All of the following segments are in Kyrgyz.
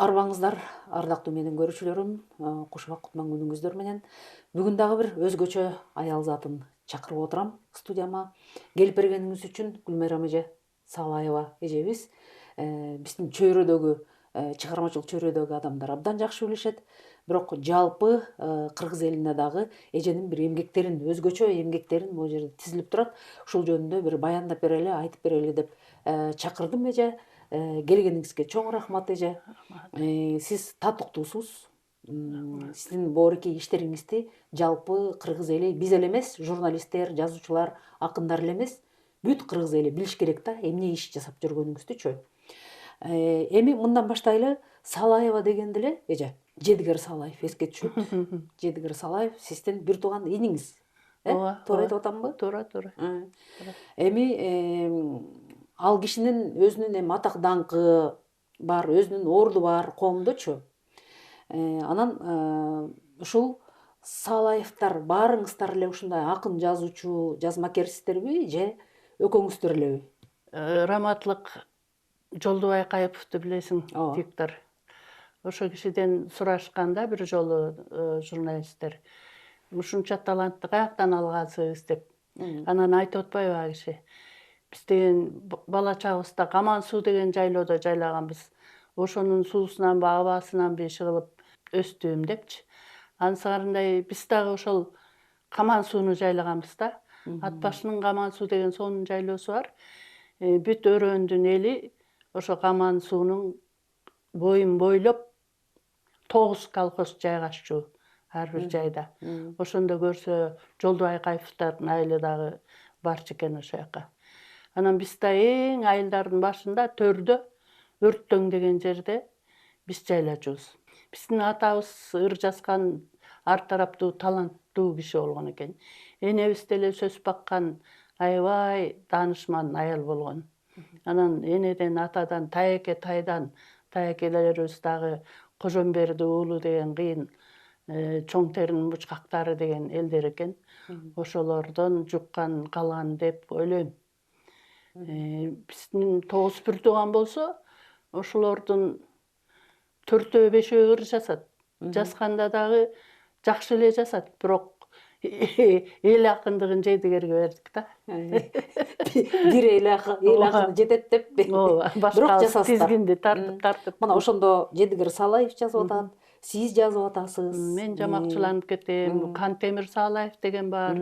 Арбаңыздар, ардактуу менин көрүүчүлөрүм, куш убак кутман күнүңүздөр менен. Бүгүн дагы бир өзгөчө аял затын чакырып отурам студияма. Келип бергениңиз үчүн Гүлмайрам эже Салаева эжебиз биздин чөйрөдөгү, чыгармачылык чөйрөдөгү адамдар абдан жакшы билишет. Бирок жалпы кыргыз элине дагы эженин бир эмгектерин, өзгөчө эмгектерин могу жерде тизилип турат. Ушул жөнүндө бир баяндап берели, айтып берели деп чакырдым эже. Келгениңизге чоң рахмат эже. Сиз татыктуусуз. Сиздин боорукей иштериңизди жалпы кыргыз эли, биз эле эмес, журналисттер, жазуучулар, акындар эле эмес, бүт кыргыз эли билиш керек да, эмне иш жасап жүргөнүңүздүчү. Эми мындан баштайлы. Салаева дегенде эле эже Жедигер Салаев эске түшөт. Жедигер Салаев сиздин бир тууган иниңиз. Ооба, Туура айтып атамбы? туура. Эми ал кишинин өзүнүн эми атак даңкы бар, өзүнүн орду бар коомдочу. Анан ушул Салаевтар баарыңыздар эле ушундай акын, жазуучу, жазмакерсиздерби же экөөңүздөр элеби? Раматлык Жолдубай Кайыповду билесиң, Ооба. диктор. Ошо кишиден сурашканда бир жолу журналисттер ушунча талантты каяктан алгансыз деп. Анан айтып атпайбы ал киши? Биз деген бала чагыбызда Каман суу деген жайлоодо жайлаганбыз. Ошонун суусунанбы, абасынанбы иши кылып өстүм депчи. Ансыгарындай биз дагы ошол Каман сууну жайлаганбыз да. Ат башынын Каман суу деген сонун жайлоосу бар. Бүт өрөөндүн эли ошо Каман суунун боюн бойлоп 9 колхоз жайгашчу ар бир жайда. Ошондо көрсө Жолдубай Кайыповдордун айылы дагы барчу экен ошол жака. Анан биз да эң айылдардын башында төрдө Өрттөң деген жерде биз жайлачубуз. Биздин атабыз ыр жазган ар тараптуу таланттуу киши болгон экен. Энебиз деле сөз баккан аябай даанышман аял болгон. Анан энеден, атадан, тайеке тайдан, тайекелерибиз дагы Кожомберди уулу деген кыйын чоң теринин бучкактары деген элдер экен. Ошолордон жуккан калган деп ойлойм. Биздин 9 бир тууган болсо, ошолордун 4-5 ыр жазат. Жазганда дагы жакшы эле жазат, бирок эл акындыгын Жедигерге бердик да. Бир эл акыны жетет деппи? Ооба, Бирок башка жасасыздар. тизгинди тартып. Мына ошондо Жедигер Салаев жазып атат, сиз жазып атасыз. Мен жамакчыланып кетем. Кантемир Салаев деген бар.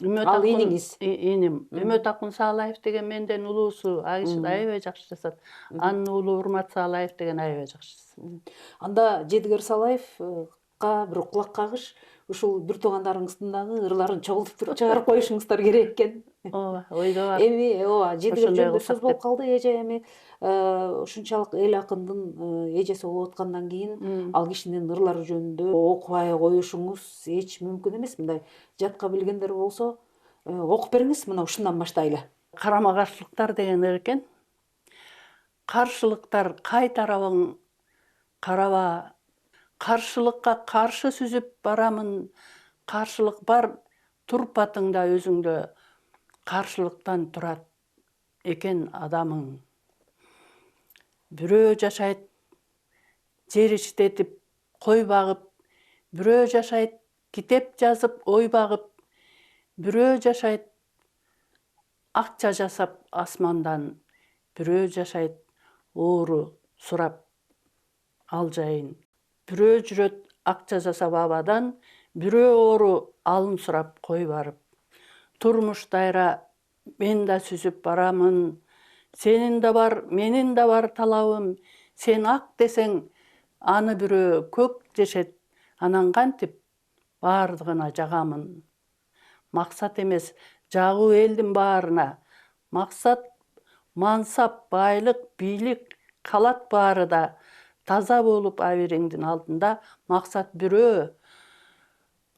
Ал иниңиз? Иним. Үмөт Акун Салаев деген менден улуусу. Ал киши аябай жакшы жазат. Анын уулу Урмат Салаев деген аябай жакшы жазат. Анда Жедигер Салаевга бир кулак кагыш, ушул бир туугандарыңыздын дагы ырларын чогултуп чыгарып коюшуңуздар керек экен. Ооба, ойдо бар. Эми ооба, Жедигер Ошондой жөнүндө кылсак сөз болуп калды эже. Эми ушунчалык эл акындын эжеси болуп аткандан кийин ал кишинин ырлары жөнүндө окубай коюшуңуз эч мүмкүн эмес. Мындай жатка билгендер болсо окуп бериңиз, мына ушундан баштайлы. Карама каршылыктар деген ыр экен. Каршылыктар кай тарабың караба, каршылыкка каршы сүзүп барамын. Каршылык бар, турпатыңда өзүңдө. Каршылыктан турат экен адамың. Бирөө жашайт жер иштетип, кой багып, бирөө жашайт китеп жазып, ой багып, бирөө жашайт акча жасап асмандан, бирөө жашайт оору сурап ал жайын. Бирөө жүрөт акча жасап абадан, бирөө оору алым сурап кой барып. Турмуш дайра мен да сүзүп барамын. Сенин да бар, менин да бар талабым. Сен ак десең, аны бирөө көк дешет. Анан кантип бардыгына жагамын. Максат эмес, жагуу элдин баарына. Максат мансап, байлык, бийлик калат баары да. Таза болуп абириңдин алдында. Максат бирөө,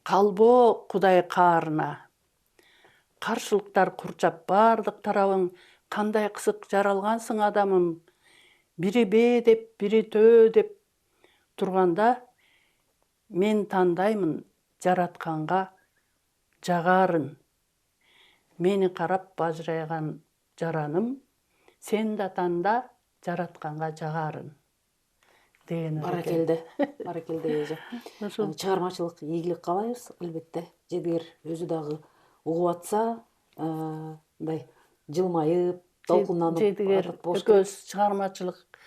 калбоо Кудай каарына. Каршылыктар курчап бардык тарабың. Кандай кызык жаралгансың адамым. Бири бээ деп, бири төө деп турганда, мен тандаймын жаратканга жагарын. Мени карап бажырайган жараным, сен да танда жаратканга жагарын. деген Баракелде, баракелде эже. ошол Чыгармачылык ийгилик каалайбыз, албетте. Жедигер өзү дагы угуп атса, мындай жылмайып, толкунданып жедигер атат болуш керек. экөөбүз чыгармачылык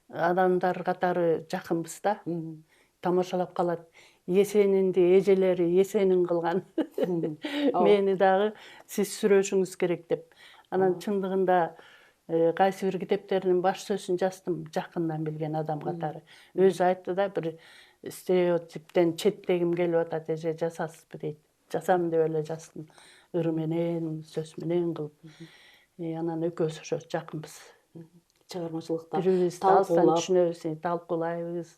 адамдар катары жакынбыз да. Тамашалап калат. Эсенинди эжелери эсенин кылган. Ооба. Мени дагы сиз сүрөшүңүз керек деп. Анан чындыгында кайсы бир китептеринин баш сөзүн жаздым жакындан билген адам катары. Өзү айтты да, бир стереотиптен четтегим келип атат, эже жазасызбы дейт. Жазам деп эле жаздым. Ыры менен, сөз менен кылып. Анан экөөбүз ошо жакынбыз. Чыгармачылыкта Бири бирибизди алыстан талкуулап, түшүнөбүз, талкуулайбыз.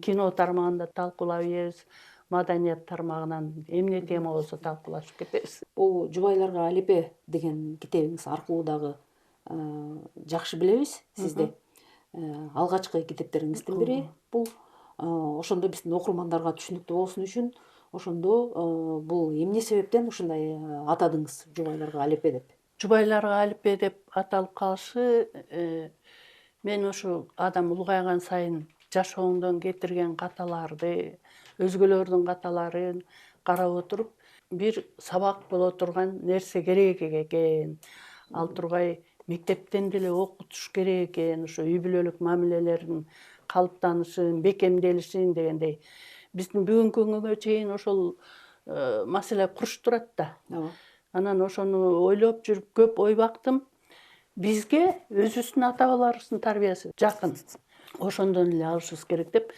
Кино тармагында талкуулап ийебиз. Маданият тармагынан эмне тема болсо талкуулашып кетебиз. бул Жубайларга алипе деген китебиңиз аркылуу дагы жакшы билебиз сизди. Алгачкы китептериңиздин бири бул. Ошондо биздин окурмандарга түшүнүктүү болсун үчүн, ошондо бул эмне себептен ушундай атадыңыз Жубайларга алипе деп? Жубайларга алипе деп аталып калышы, мен ушу адам улгайган сайын жашооңдон кетирген каталарды, өзгөлөрдүн каталарын карап отуруп, бир сабак боло турган нерсе керек экен. Ал тургай мектептен деле окутуш керек экен, ушу үй бүлөлүк мамилелердин калыптанышын, бекемделишин дегендей. Биздин бүгүнкү күнгө чейин ошол маселе куруш турат да. Ооба. Анан ошону ойлоп жүрүп көп ой бактым. Бизге өзүбүздүн ата бабаларыбыздын тарбиясы жакын. Ошондон эле алышыбыз керек деп,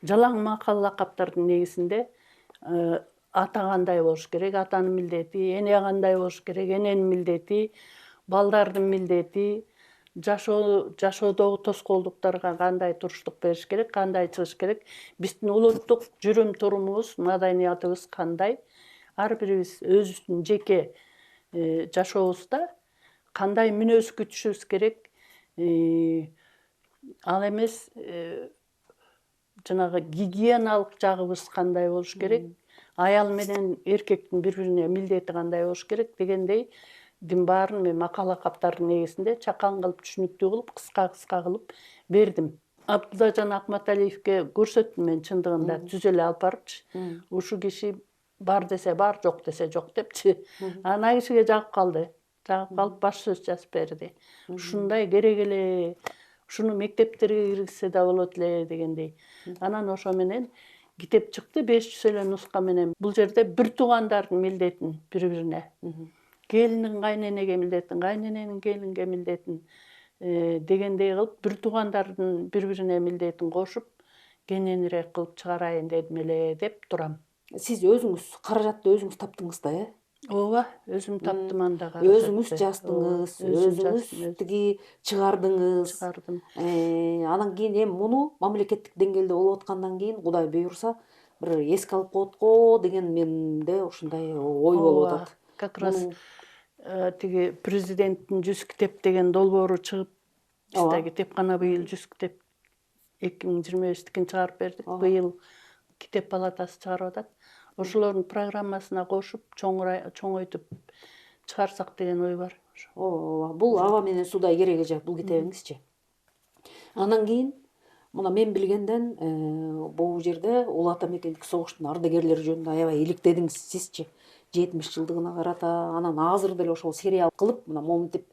жалаң макал лакаптардын негизинде ата кандай болуш керек, атанын милдети, эне кандай болуш керек, эненин милдети, балдардын милдети, жашоодогу тоскоолдуктарга кандай туруштук бериш керек, кандай чыгыш керек, биздин улуттук жүрүм турумубуз, маданиятыбыз кандай, ар бирибиз өзүбүздүн жеке жашообузда кандай мүнөз күтүшүбүз керек, ал эмес жанагы гигиеналык жагыбыз кандай болуш керек, аял менен эркектин бири бирине милдети кандай болуш керек дегендейдин баарын мен макал лакаптардын негизинде чакан кылып, түшүнүктүү кылып, кыска кылып бердим. Абдуллажан Акматалиевке көрсөттүм мен чындыгында, түзө эле алып барыпчы. Ушу киши бар десе бар, жок десе жок депчи. Ана кишиге жагып калды. Жагып калып баш сөз жазып берди. Ушундай керек эле, ушуну мектептерге киргизсе да болот эле дегендей. Анан ошо менен китеп чыкты 500 эле нуска менен. Бул жерде бир туугандардын милдетин бири бирине, келиндин кайненеге милдетин, кайнененин келинге милдетин дегендей кылып, бир туугандардын бири бирине милдетин кошуп, кененирээк кылып чыгарайын дедим эле деп турам. Сиз өзүңүз каражатты өзүңүз таптыңыз да, э? Ооба, өзүм таптым анда Өзүңүз жаздыңыз, өзүңүз тиги чыгардыңыз. чыгардым. Анан кийин эми муну мамлекеттик деңгээлде болуп аткандан кийин Кудай буйруса бир эске алып коет го деген менде ушундай ой болуп атат. Как раз тиги президенттин 100 китеп деген долбоору чыгып, биз да китепкана быйыл 100 китеп 2025-тикин чыгарып бердик. Быйыл китеп палатасы чыгарып атат. Ошолордун программасына кошуп, чоңойтуп чыгарсак деген ой бар. Ооба, бул Аба менен Судай керек эже бул китебиңизчи. Анан кийин мына мен билгенден бул жерде Улуу Ата Мекендик согуштун ардагерлери жөнүндө аябай иликтедиңиз сизчи. 70 жылдыгына карата, анан азыр деле ошол сериал кылып, мына моминтип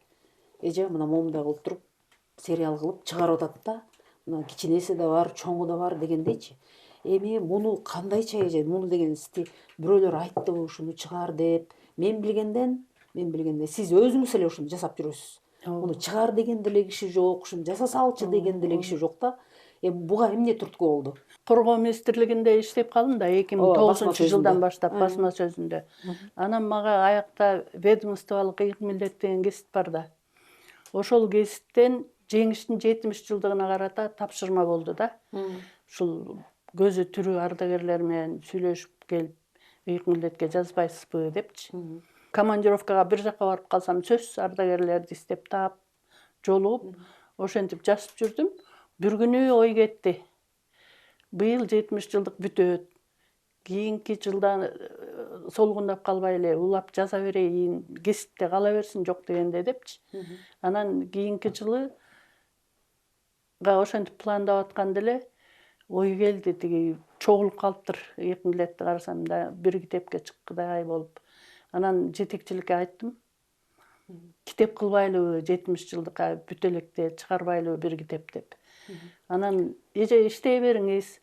эже мына момундай кылып туруп сериал кылып чыгарып атат да. Мына кичинеси да бар, чоңу да бар дегендейчи. Эми муну кандайча эже, муну деген сизди бирөөлөр айттыбы ушуну чыгар деп. Мен билгенден сиз өзүңүз эле ушуну жасап жүрөсүз. Муну чыгар деген деле киши жок, ушуну жаса салчы деген деле киши жок да. Буга эмне түрткү болду? Коргоо министрлигинде иштеп калдым да 2009-жылдан баштап басма сөзүндө. Анан мага аякта ведомстволук ыйык милдет деген кесип бар да. Ошол кесиптен жеңиштин 70 жылдыгына карата тапшырма болду да. Ушул көзү тирүү ардагерлер менен сүйлөшүп келип, ыйык милдетке жазбайсызбы депчи. Командировкага бир жака барып калсам сөзсүз ардагерлерди издеп таап, жолугуп, ошентип жазып жүрдүм. Бир күнү ой кетти. Быйыл 70 жылдык бүтөт. Кийинки жылдан солгундап калбай эле улап жаза берейин, кесипте кала берсин жок дегенде депчи. Анан кийинки жылы ошентип пландап атканда эле ой келди, тиги чогулуп калыптыр. Экинчилетти карасам да бир китепке чыккыдай болуп. Анан жетекчиликке айттым. Китеп кылбайлыбы 70 жылдыкка бүт электе чыгарбайлыбы бир китеп деп. Анан эже иштей бериңиз.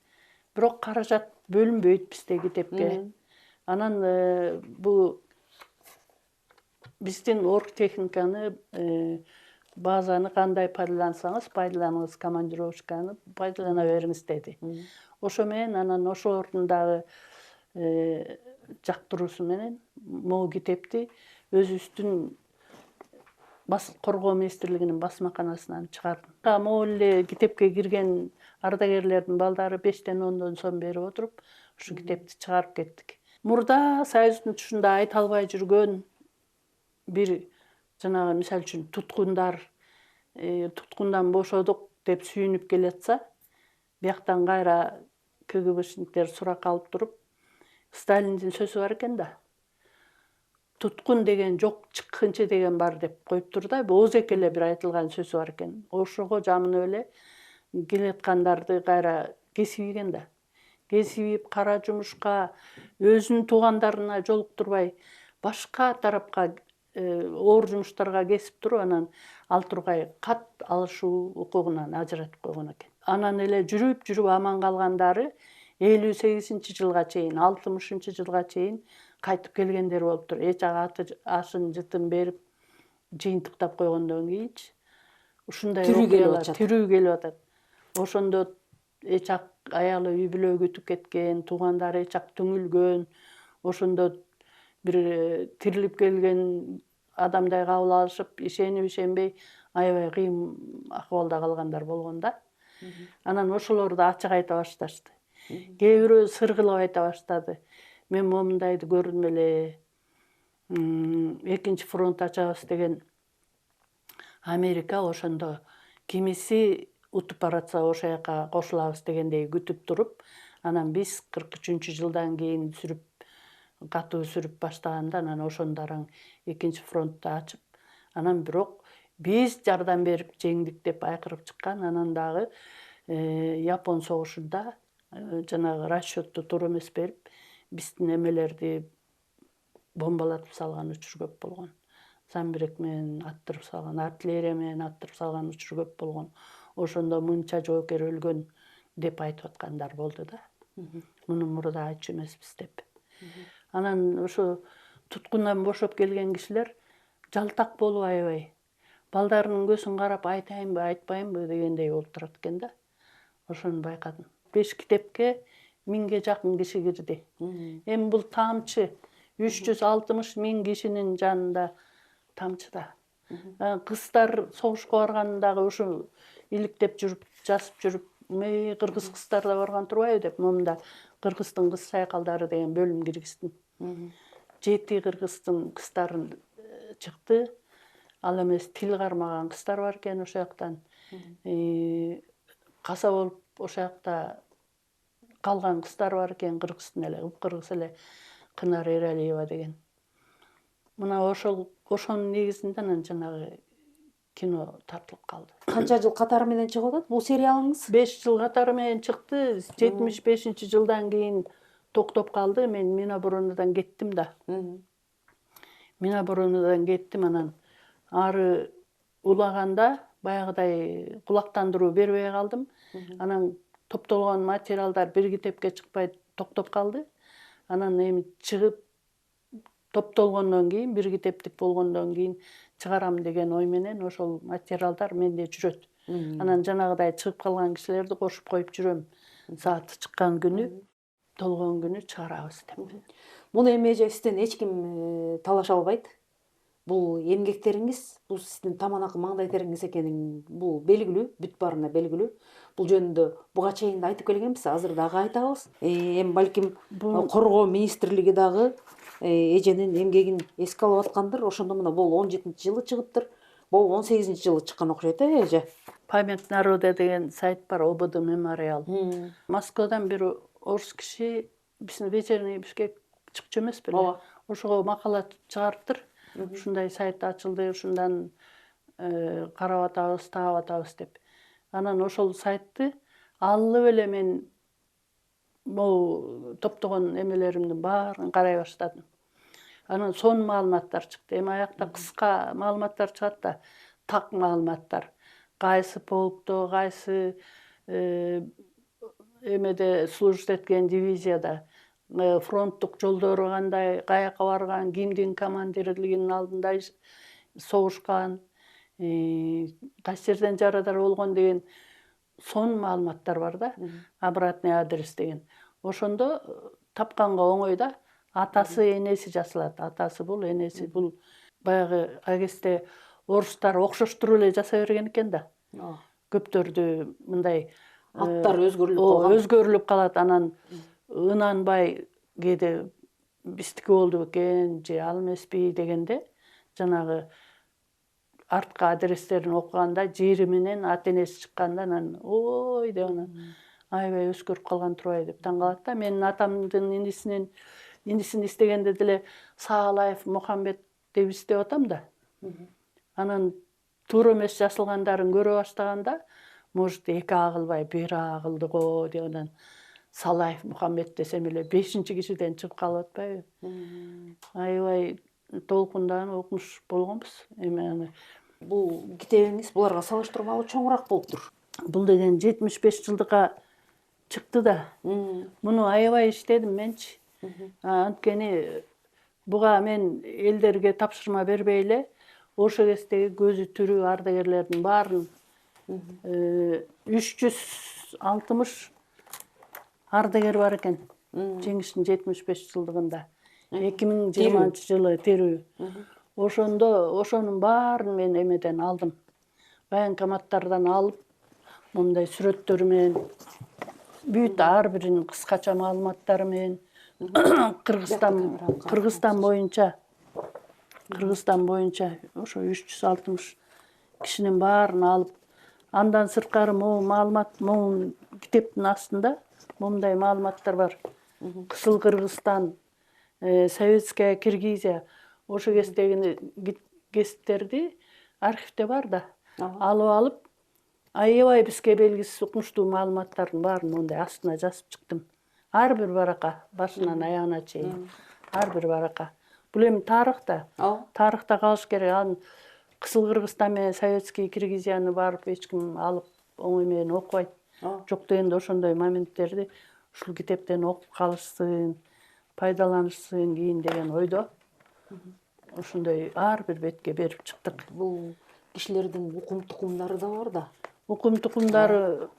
Бирок каражат бөлүнбөйт бизде китепке. Анан бул биздин оргтехниканы, базаны кандай пайдалансаңыз, пайдаланыңыз, командировканы пайдалана бериңиз деди. Ошо менен анан ошолордун дагы жактыруусу менен могу китепти өзүбүздүн коргоо министрлигинин басмаканасынан чыгардым. Могу эле китепке кирген ардагерлердин балдары 5тен 10дон сом берип отуруп, ушу китепти чыгарып кеттик. Мурда Союздун тушунда айта албай жүргөн бир жанагы мисалы үчүн туткундан бошодук деп сүйүнүп келатса, бияктан кайра КГБшниктер сурак алып туруп, Сталиндин сөзү бар экен да. Туткун деген жок, чыккынчы деген бар деп коюптур да. Оозеке эле бир айтылган сөзү бар экен. Ошого жамынып эле келаткандарды кайра кесибиген да. Кесибип кара жумушка, өзүнүн туугандарына жолуктурбай, башка тарапка оор жумуштарга кесип туруп, анан ал тургай кат алышуу укугунан ажыратып койгон экен. Анан эле жүрүп аман калгандары 58-жылга чейин, 60-жылга чейин кайтып келгендер болуптур. Эч аты ашын жытын берип жыйынтыктап койгондон кийинчи ушундай тирүү келип атат. Ошондо эч аялы үй бүлө күтүп кеткен, туугандары эч түңүлгөн, ошондо бир тирилип келген адамдай кабыл алышып, ишенбей аябай кыйын акыбалда калгандар болгон да. Анан ошолорду ачык айта башташты. Кээ бирөө сыргылап айта баштады. Мен момундайды көрдүм эле. Экинчи фронт ачабыз деген Америка ошондо кимиси утуп баратса ошол жака кошулабыз дегендей күтүп туруп, анан биз 43-жылдан кийин катуу сүрүп баштаганда, анан ошондо экинчи фронтту ачып, анан бирок биз жардам берип жеңдик деп айкырып чыккан. Анан дагы Япон согушунда жанагы расчетту туура эмес берип, биздин эмелерди бомбалатып салган учур көп болгон. Самбирек менен аттырып салган, артиллерия менен аттырып салган учур көп болгон. Ошондо мынча жоокер өлгөн деп айтып аткандар болду да. Муну мурда айтчу эмеспиз деп. Анан ошо туткундан бошоп келген кишилер жалтак болуп аябай, балдарынын көзүн карап айтайынбы, айтпайынбы дегендей болуп турат экен да. Ошону байкадым. 5 китепке 1000ге жакын киши кирди. Эми бул тамчы, 360 000 кишинин жанында тамчы да. Кыздар согушка барганда дагы ушу иликтеп жүрүп, жазып жүрүп, кыргыз кыздар да барган турбайбы деп, момунда Кыргыздын кыз сайкалдары деген бөлүм киргиздим. 7 кыргыздын кыздарын чыкты. Ал эмес тил кармаган кыздар бар экен ошол жактан. Каза болуп ошол жакта калган кыздар бар экен, кыргыздын эле, кыргыз эле Кынар Эралиева деген. Мына ошонун негизинде анан жанагы кино тартылып калды. Канча жыл катары менен чыгып атат бул сериалыңыз? 5 жыл катары менен чыкты. 75-жылдан кийин токтоп калды. Мен Миноборонодан кеттим да. Миноборонодан кеттим, анан ары улаганда баягыдай кулактандыруу бербей калдым. Анан топтолгон материалдар бир китепке чыкпай токтоп калды. Анан эми чыгып топтолгондон кийин, бир китептик болгондон кийин чыгарам деген ой менен ошол материалдар менде жүрөт. Анан жанагыдай чыгып калган кишилерди кошуп коюп жүрөм. Сааты чыккан күнү, толгон күнү чыгарабыз деп. Муну эми эже сизден эч ким талаша албайт. Бул эмгектериңиз, бул сиздин таманакы маңдай териңиз экенин бул белгилүү, бүт баарына белгилүү. Бул жөнүндө буга чейин да айтып келгенбиз, азыр дагы айтабыз. Эми балким коргоо министрлиги дагы эженин эмгегин эске алып аткандыр. Ошондо мына бул 17-жылы чыгыптыр. Бул 18-жылы чыккан окшойт, эже? Память народа деген сайт бар, ОБД мемориал. Москвадан бир орус киши биздин вечерний Бишкек чыкчу эмес беле? Ошого макала чыгарыптыр. Ушундай сайт ачылды, ушундан карап атабыз, таап атабыз деп. Анан ошол сайтты алып эле мен могу топтогон эмелеримдин баарын карай баштадым. Анан сон маалыматтар чыкты. Эми аякта кыска маалыматтар чыгат да, так маалыматтар. Кайсы полкто, кайсы эмеде служить эткен дивизияда, фронттук жолдору кандай, каяка барган, кимдин командирлигинин алдында согушкан, кайсы жерден жарадар болгон деген сон маалыматтар бар да. Обратный адрес деген. Ошондо тапканга оңой да. Атасы, энеси жасалат. Атасы бул, энеси бул. Баягы агесте орустар окшоштуруп эле жасай берген экен да. Көптөрдү мындай аттар өзгөрүлүп калган. Өзгөрүлүп калат. Анан ынанбай кээде биздики болду бекен же ал эмеспи дегенде жанагы артка адрестерин окуганда жери менен ата энеси чыкканда анан ой деп анан аябай өзгөрүп калган турбайбы деп таң калат да. Менин атамдын инисин издегенде деле Саалаев Мухаммед деп издеп атам да. Анан туура эмес жазылгандарын көрө баштаганда, может, 2 агылбай 1 агылды го деп анан Салаев Мухаммед десем эле 5-чи кишиден чыгып калып атпайбы? Аябай толкундаган окумуш болгонбуз. Эми аны Бул китебиңиз буларга салыштырмалуу чоңураак болуптур. бул деген 75 жылдыкка чыкты да. Муну аябай иштедим менчи. Анткени буга мен элдерге тапшырма бербей эле ошол кездеги көзү тирүү ардагерлердин баарын 360 ардагер бар экен. Жеңиштин 75 жылдыгында. 2020-жылы тирүү. Ошонун баарын мен эмеден алдым. Военкоматтардан алып, мындай сүрөттөрү менен бүт ар биринин кыскача маалыматтары менен Кыргызстан боюнча ошо 360 кишинин баарын алып, андан сырткары могу маалымат, могу китептин астында момундай маалыматтар бар. Кызыл Кыргызстан, Советская Киргизия, ошо кездеги гезиттерди архивде бар да. Алып, аябай бизге белгисиз укмуштуу маалыматтардын баарын мондай астына жазып чыктым. Ар бир барака, башынан аягына чейин. Ар бир барака. Бул эми тарыхта. Тарыхта калыш керек. Анын Кызыл Кыргызстан менен Советский Киргизияны барып эч ким алып оңой менен окубайт. Жок дегенде ошондой моменттерди ушул китептен окуп калышсын, пайдаланышсын кийин деген ойдо. Ошондой ар бир бетке берип чыктык. Бул кишилердин укум-тукумдары да бар да. Укум-тукумдары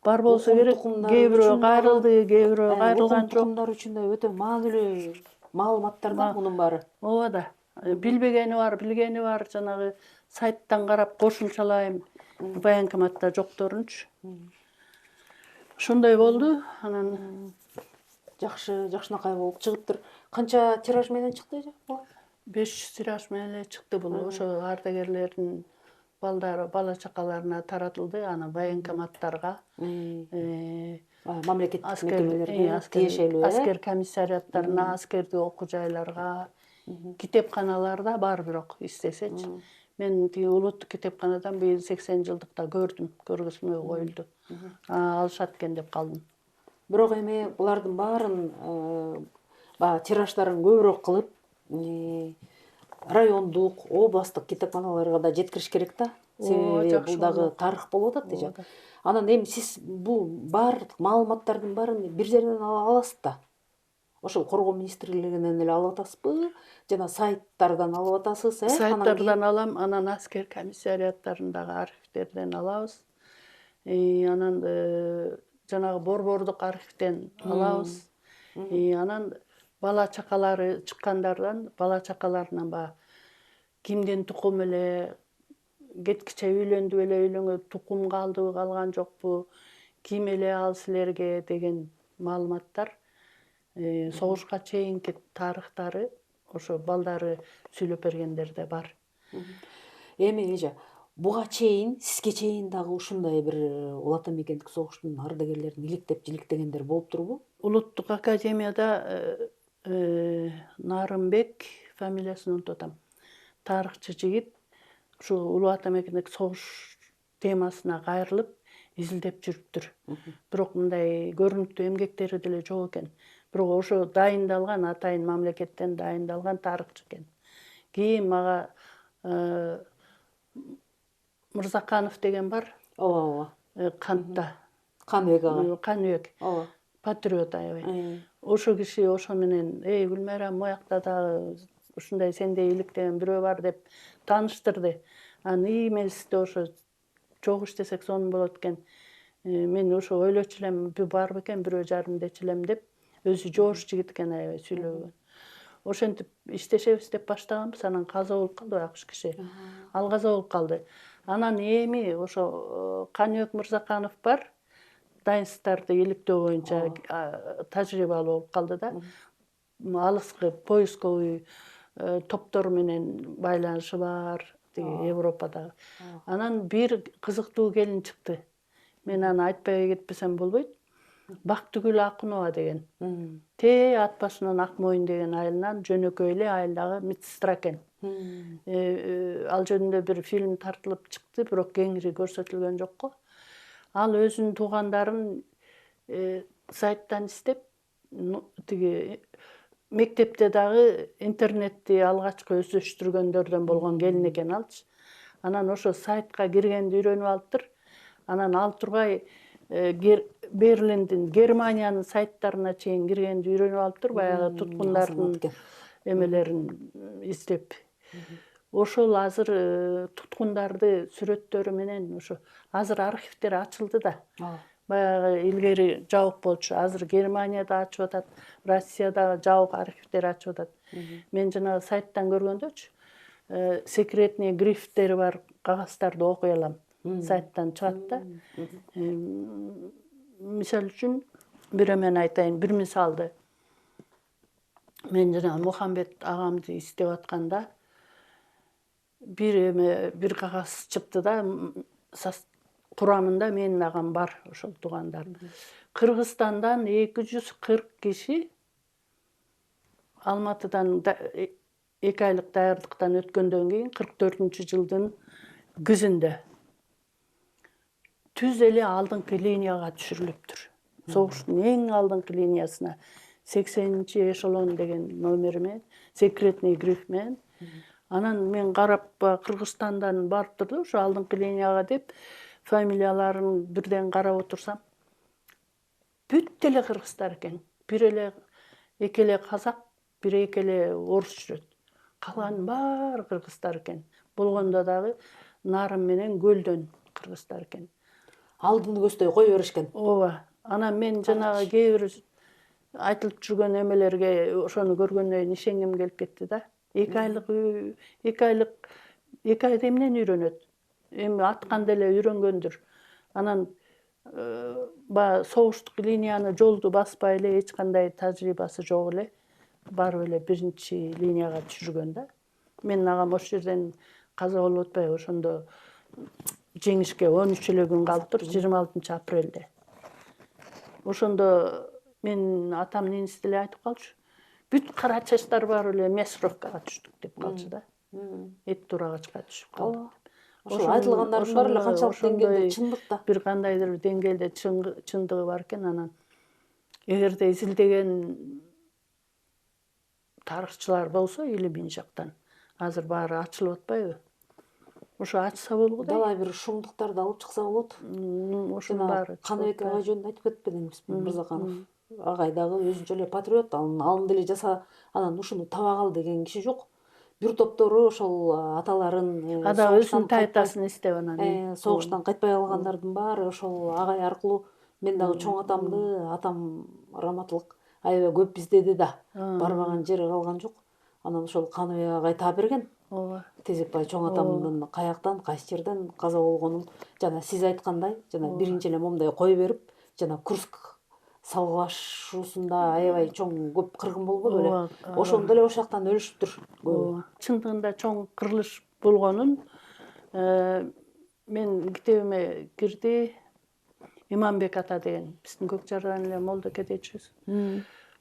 бар болсо керек. Кээ бирөө кайрылды, кээ бирөө кайрылган жок. Укум-тукумдар үчүн да өтө маанилүү маалыматтар да мунун баары. Ооба да. Билбегени бар, билгени бар. Жанагы сайттан карап кошумчалайм. Военкоматта жокторунчу. Ошондой болду. Анан жакшынакай болуп чыгыптыр. Канча тираж менен чыкты бул? 500 тираж менен эле чыкты бул. Ошо ардагерлердин балдары, бала чакаларына таратылды. Анан военкоматтарга, мамлекеттик мекемелерге тиешелүү, аскер комиссариаттарына, аскердик окуу жайларга, китепканаларда бар бирок истесечи. Мен тиги улуттук китепканадан быйыл 80 жылдыкта көрдүм, көргөзмө коюлду. Алышат экен деп калдым. Бирок эми булардын баарын тираждарын көбүрөөк кылып, райондук, областтык китепканаларга да жеткириш керек да. Себеби бул дагы тарых болуп атат déjà. Анан эми сиз бул баардык маалыматтардын баарын бир жерден ала аласыз да. Ошол коргоо министрлигинен эле алып атасызбы? Жана сайттардан алып атасыз, Сайттардан алам, анан аскер комиссариаттарындагы архивдерден алабыз. Анан жанагы борбордук архивден алабыз. Анан бала чакалары чыккандардан, бала чакаларынан баягы кимдин тукум эле, кеткиче үйлөндү беле, үйлөнгө тукум калдыбы, калган жокпу, ким эле ал силерге деген маалыматтар, согушка чейинки тарыхтары ошо балдары сүйлөп бергендерде бар. Эми эже буга чейин, сизге чейин дагы ушундай бир Улуу Ата мекендик согуштун ардагерлерин иликтеп жиликтегендер болуптурбу? Улуттук академияда Нарымбек, фамилиясын унутуп атам, тарыхчы жигит ушу Улуу Ата мекендик согуш темасына кайрылып, изилдеп жүрүптүр. Бирок мындай көрүнүктүү эмгектери деле жок экен. Бирок ошо дайындалган атайын мамлекеттен дайындалган тарыхчы экен. Кийин мага Мырзаканов деген бар, ооба. Кантта. Каныбек ага. Каныбек. Ооба. Патриот аябай. Ошо киши ошо менен Гүлмайрам моякта дагы ушундай сендей иликтеген бирөө бар деп тааныштырды. Анан эместе ошо жок иштесек сонун болот экен. Мен ошо ойлочу элем, бар бекен 1,5 элем деп, өзү жоош жигит экен, аябай сүйлөгөн. Ошентип иштешебиз деп баштаганбыз, анан каза болуп калды байкуш киши. Ал каза болуп калды. Анан эми ошо Каныбек Мырзаканов бар, дайынсыздарды иликтөө боюнча тажрыйбалуу болуп калды да. Алыскы поисковый топтор менен байланышы бар, тиги Европадагы. Анан бир кызыктуу келин чыкты. Мен аны айтпай кетпесем болбойт. Бактыгүл Акунова деген. Ат башынан ак моюн деген айылынан жөнөкөй эле айылдагы медсестра экен. Ал жөнүндө бир фильм тартылып чыкты, бирок кеңири көрсөтүлгөн жок го. Ал өзүнүн туугандарын сайттан издеп, тиги мектепте дагы интернетти алгачкы өздөштүргөндөрдөн болгон келин экен алчы. Анан ошо сайтка киргенди үйрөнүп алыптыр. Анан ал тургай Берлиндин, Германиянын сайттарына чейин киргенди үйрөнүп алыптыр, баягы туткундардын эмелерин издеп. Ошол азыр туткундарды сүрөттөрү менен ошо азыр архивдер ачылды да. Баягы илгери жабык болчу, азыр Германияда ачып атат, Россияда жабык архивдер ачып атат. Мен жанагы сайттан көргөндөчү секретный грифтери бар кагаздарды окуй алам. Сайттан чыгат да. Мисал үчүн бир эмени айтайын, бир мисалды. Мен жанагы Мухамбет агамды издеп атканда бир кагаз чыкты да, курамында менин агам бар, ошол туугандар. Кыргызстандан 240 киши Алматыдан 2 айлык даярдыктан өткөндөн кийин 44-жылдын күзүндө түз эле алдыңкы линияга түшүрүлүптүр. Согуштун эң алдыңкы линиясына 80-эшелон деген номери менен, секретный гриф менен. Анан мен карап, Кыргызстандан барыптыр да, ошо алдыңкы линияга деп, фамилияларын бирден карап отурсам, бүт эле кыргыздар экен. Эки эле казак, эки эле орус жүрөт. Калган баары кыргыздар экен. Болгондо дагы Нарын менен Көлдөн кыргыздар экен. Алдыны көздөй кое беришкен. Ооба. Анан мен жанагы кээ бир айтылып жүргөн эмелерге ошону көргөндөн кийин ишенгим келип кетти да. 2 айда эмнени үйрөнөт? Эми атканда эле үйрөнгөндүр. Анан баягы согуштук линияны жолду баспай эле, эч кандай тажрыйбасы жок эле барып эле биринчи линияга түшүргөн да. Менин агам ошол жерден каза болуп атпайбы, ошондо жеңишке 13 эле күн калыптыр, 26 апрелде. Ошондо мен атамдын иниси деле айтып калчу. Бүт кара чачтар барып эле Месровкага түштүк деп калчу да. Эт турагачка түшүп калдык. Ошол айтылгандардын баары эле канчалык деңгээлде чындык да. Бир кандайдыр деңгээлде чындыгы бар экен. Анан эгерде изилдеген тарыхчылар болсо илимий жактан, азыр баары ачылып атпайбы? Ошо ачса болгу да. Далай бир шуңдуктарды алып чыкса болот. Ошонун баары. Каныбек агай жөнүндө айтып кетпедиңизби? Мырзаканов агай дагы өзүнчө эле патриот, алым деле жаса, анан ушуну таба кал деген киши жок. Бир топтору ошол аталарын ада өзүнүн тайтасын издеп анан согуштан кайтпай калгандардын баары ошол агай аркылуу. Мен дагы чоң атамды, атам раматылык аябай көп издеди да. Барбаган жери калган жок. Анан ошол Каныбек агай таап берген. Ооба. Тезекбай чоң атамдын каяктан, кайсы жерден каза болгонун жана сиз айткандай, жана биринчи эле момундай кое берип, жана Курск салгылашуусунда аябай чоң көп кыргын болбоду беле. Ошондо эле ошол жактан өлүшүптүр көбү. Чындыгында чоң кырылыш болгонун мен китебиме кирди. Иманбек ата деген биздин Көкжардан эле молдо кетечүбүз.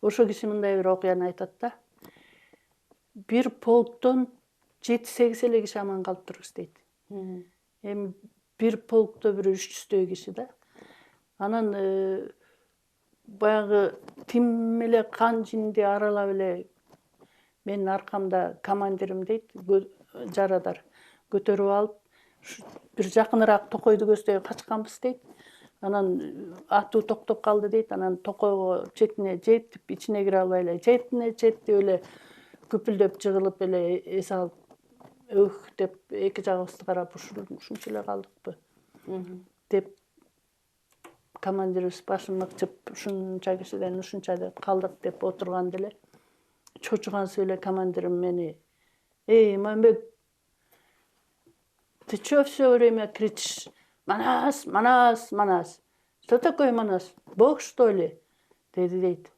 Ошол киши мындай бир окуяны айтат да. Бир полктон 7-8 эле киши аман калыптырбыз дейт. Эми бир полкто бир 300 киши да. Анан баягы тим эле кан жинди аралап эле менин аркамда командирим дейт, жарадар көтөрүп алып, бир жакыныраак токойду көздөй качканбыз дейт. Анан атуу токтоп калды дейт. Анан токойго четине жетип, ичине кире албай эле жетип эле күпүлдөп жыгылып эле эс алып, өх деп эки жагыбызды карап ушунча эле калдыкпы деп командирибиз башын ыкчып, ушунча кишиден ушунча деп калдык деп отурганда эле чочугансып эле командирим мени: «Эй, Иманбек, ты чё все время кричишь? Манас, Манас, Манас. Что такое Манас? Бог, что ли?» деди дейт.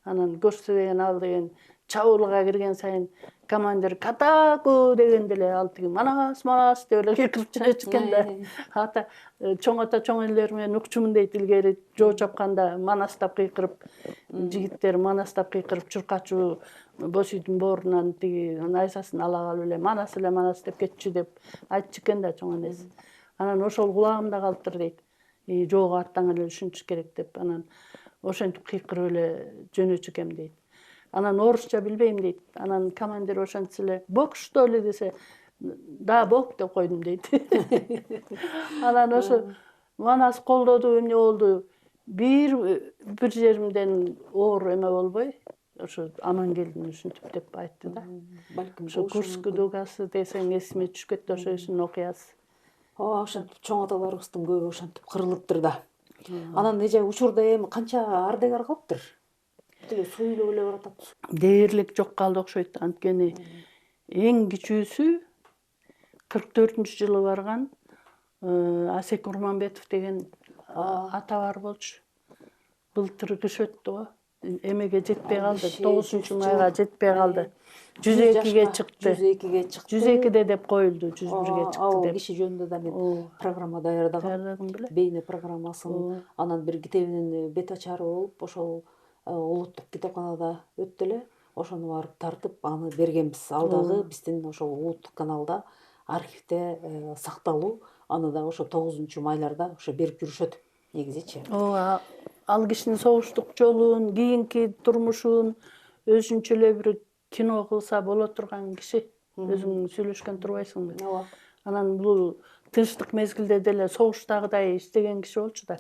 Анан көчтү деген ал деген чабуулга кирген сайын командир «Катаку» дегенде эле ал тиги «Манас, Манас» деп эле кыйкырып жүрөт экен да. Ата чоң элелер менен укчумун дейт, илгери жоо чапканда манастап кыйкырып, жигиттер манастап кыйкырып, чуркачуу боз үйдүн боорунан тиги найзасын ала калып эле Манас деп кетчү деп айтчу экен да чоң энеси. Анан ошол кулагымда калыптыр дейт. Жоого аттан эле түшүнүш керек деп. Анан ошентип кыйкырып эле жөнөчү экем дейт. Анан орусча билбейм дейт. Анан командир ошентсе эле «Бог, что ли?» десе, «Да, Бог» деп койдум дейт. Анан ошо Манас колдоду, эмне болду? Бир жеримден оор эме болбой, ошо аман келдим ушинтип деп айтты да. Балким Ошо Курск дугасы десең эсиме түшүп кетти ошо ишин окуясы. Ошентип чоң аталарыбыздын көбү ошентип кырылыптыр да. Анан эже учурда эми канча ардагер калыптыр? Тиги суйлуп эле баратат. Дээрлик жок калды окшойт. Анткени эң кичүүсү 44-жылы барган Асек Урманбетов деген ата бар болчу. Былтыр кыш өттү го. Эмеге жетпей калды. 9-майга жетпей калды. 102-ге чыкты. 102-ге чыкты. 102-де деп коюлду, 101-ге чыкты деп. Киши жөнүндө да мен программа даярдагам. Даярдадың беле? Бейне программасын, анан бир китебинин бет ачары болуп, ошол улуттук китепканада өттү эле. Ошону барып тартып, аны бергенбиз. Ал дагы биздин ошол улуттук каналда архивде сакталуу. Аны да ошо 9-майларда ошо берип жүрүшөт негизичи. Ооба, ал кишинин согуштук жолун, кийинки турмушун өзүнчө эле бир кино кылса боло турган киши. Өзүң сүйлөшкөн турбайсыңбы? Ооба. Анан бул тынчтык мезгилде деле согуштагыдай иштеген киши болчу да.